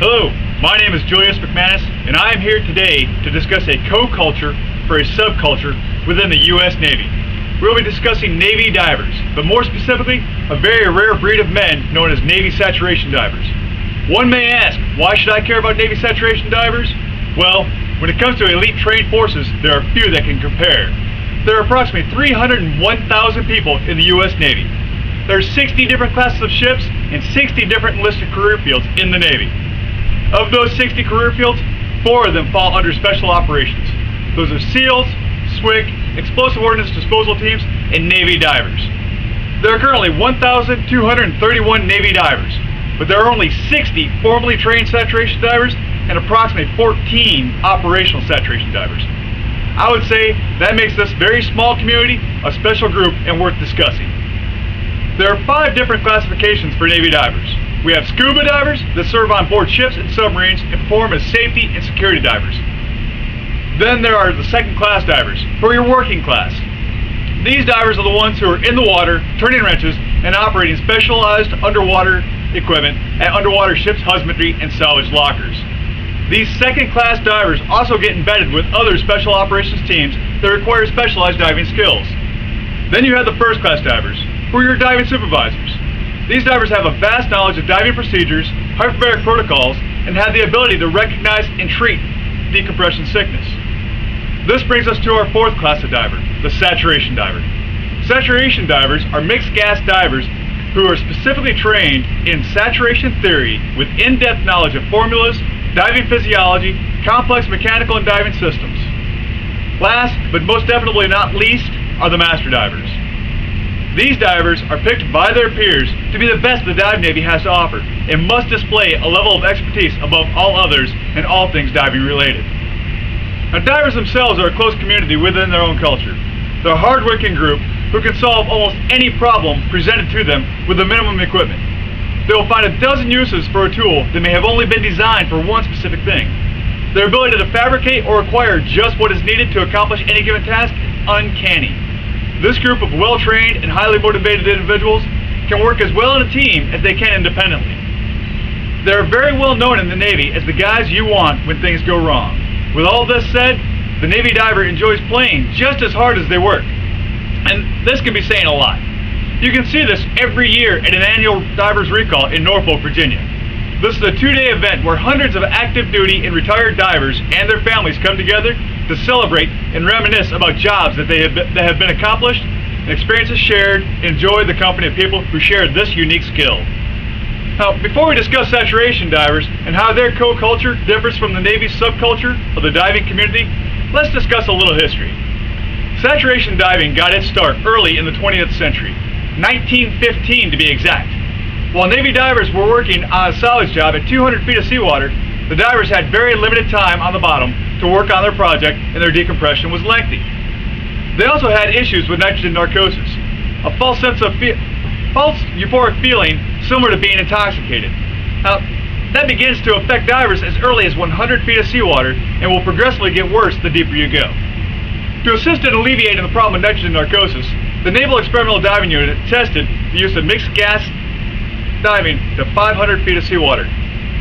Hello, my name is Julius McManus, and I am here today to discuss a co-culture for a subculture within the U.S. Navy. We'll be discussing Navy divers, but more specifically, a very rare breed of men known as Navy saturation divers. One may ask, why should I care about Navy saturation divers? Well, when it comes to elite trained forces, there are few that can compare. There are approximately 301,000 people in the U.S. Navy. There are 60 different classes of ships and 60 different enlisted career fields in the Navy. Of those 60 career fields, 4 of them fall under special operations. Those are SEALs, SWCC, Explosive Ordnance Disposal Teams, and Navy divers. There are currently 1,231 Navy divers, but there are only 60 formally trained saturation divers and approximately 14 operational saturation divers. I would say that makes this very small community a special group and worth discussing. There are 5 different classifications for Navy divers. We have scuba divers that serve on board ships and submarines and perform as safety and security divers. Then there are the second class divers, who are your working class. These divers are the ones who are in the water, turning wrenches, and operating specialized underwater equipment at underwater ships' husbandry and salvage lockers. These second class divers also get embedded with other special operations teams that require specialized diving skills. Then you have the first class divers, who are your diving supervisors. These divers have a vast knowledge of diving procedures, hyperbaric protocols, and have the ability to recognize and treat decompression sickness. This brings us to our fourth class of diver, the saturation diver. Saturation divers are mixed gas divers who are specifically trained in saturation theory with in-depth knowledge of formulas, diving physiology, complex mechanical and diving systems. Last, but most definitely not least, are the master divers. These divers are picked by their peers to be the best the dive Navy has to offer and must display a level of expertise above all others in all things diving related. Now, divers themselves are a close community within their own culture. They're a hard-working group who can solve almost any problem presented to them with the minimum equipment. They will find a dozen uses for a tool that may have only been designed for one specific thing. Their ability to fabricate or acquire just what is needed to accomplish any given task is uncanny. This group of well-trained and highly motivated individuals can work as well in a team as they can independently. They are very well known in the Navy as the guys you want when things go wrong. With all this said, the Navy diver enjoys playing just as hard as they work. And this can be saying a lot. You can see this every year at an annual Divers Recall in Norfolk, Virginia. This is a 2-day event where hundreds of active duty and retired divers and their families come together to celebrate and reminisce about jobs that have been accomplished, and experiences shared, and enjoy the company of people who share this unique skill. Now, before we discuss saturation divers and how their co-culture differs from the Navy's subculture of the diving community, let's discuss a little history. Saturation diving got its start early in the 20th century, 1915 to be exact. While Navy divers were working on a salvage job at 200 feet of seawater, the divers had very limited time on the bottom to work on their project, and their decompression was lengthy. They also had issues with nitrogen narcosis, a false euphoric feeling similar to being intoxicated. Now, that begins to affect divers as early as 100 feet of seawater and will progressively get worse the deeper you go. To assist in alleviating the problem of nitrogen narcosis, the Naval Experimental Diving Unit tested the use of mixed gas diving to 500 feet of seawater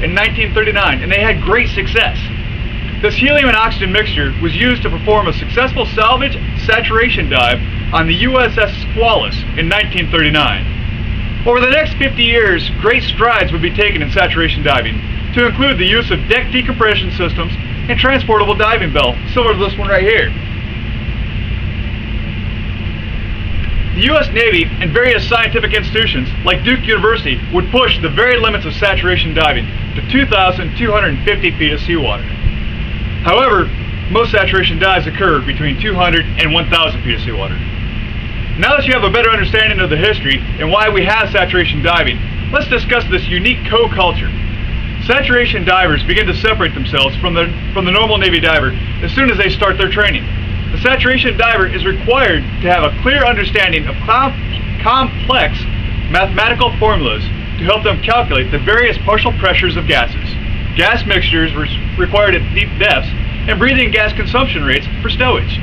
in 1939, and they had great success. This helium and oxygen mixture was used to perform a successful salvage saturation dive on the USS Squalus in 1939. Over the next 50 years, great strides would be taken in saturation diving, to include the use of deck decompression systems and transportable diving bell, similar to this one right here. The U.S. Navy and various scientific institutions, like Duke University, would push the very limits of saturation diving to 2,250 feet of seawater. However, most saturation dives occur between 200 and 1,000 feet of seawater. Now that you have a better understanding of the history and why we have saturation diving, let's discuss this unique co-culture. Saturation divers begin to separate themselves from the normal Navy diver as soon as they start their training. The saturation diver is required to have a clear understanding of complex mathematical formulas to help them calculate the various partial pressures of gases, gas mixtures required at deep depths, and breathing gas consumption rates for stowage.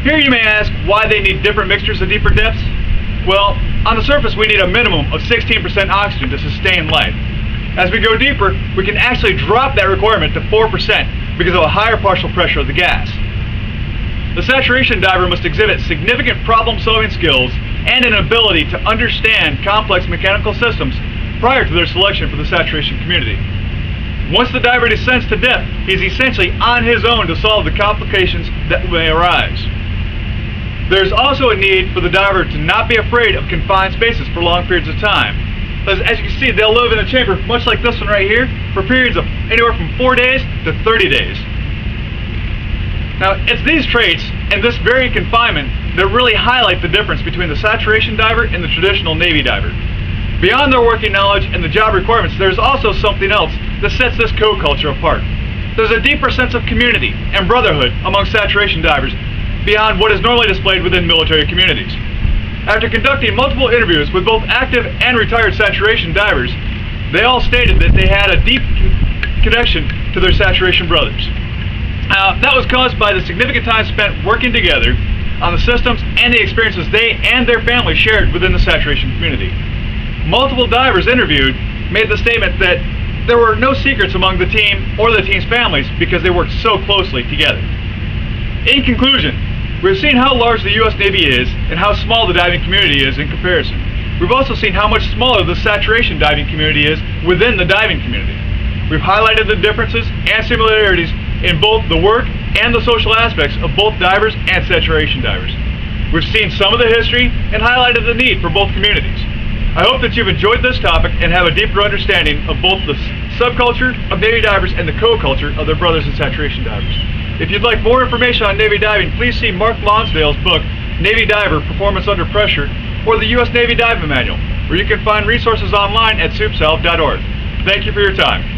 Here you may ask why they need different mixtures at deeper depths. Well, on the surface we need a minimum of 16% oxygen to sustain life. As we go deeper, we can actually drop that requirement to 4% because of a higher partial pressure of the gas. The saturation diver must exhibit significant problem-solving skills and an ability to understand complex mechanical systems prior to their selection for the saturation community. Once the diver descends to depth, he is essentially on his own to solve the complications that may arise. There is also a need for the diver to not be afraid of confined spaces for long periods of time. As you can see, they'll live in a chamber much like this one right here for periods of anywhere from 4 days to 30 days. Now, it's these traits and this varying confinement that really highlight the difference between the saturation diver and the traditional Navy diver. Beyond their working knowledge and the job requirements, there's also something else that sets this code culture apart. There's a deeper sense of community and brotherhood among saturation divers beyond what is normally displayed within military communities. After conducting multiple interviews with both active and retired saturation divers, they all stated that they had a deep connection to their saturation brothers. That was caused by the significant time spent working together on the systems and the experiences they and their families shared within the saturation community. Multiple divers interviewed made the statement that there were no secrets among the team or the team's families because they worked so closely together. In conclusion, we've seen how large the U.S. Navy is and how small the diving community is in comparison. We've also seen how much smaller the saturation diving community is within the diving community. We've highlighted the differences and similarities in both the work and the social aspects of both divers and saturation divers. We've seen some of the history and highlighted the need for both communities. I hope that you've enjoyed this topic and have a deeper understanding of both the subculture of Navy divers and the co-culture of their brothers and saturation divers. If you'd like more information on Navy diving, please see Mark Lonsdale's book, Navy Diver, Performance Under Pressure, or the U.S. Navy Diving Manual, where you can find resources online at soupsalve.org. Thank you for your time.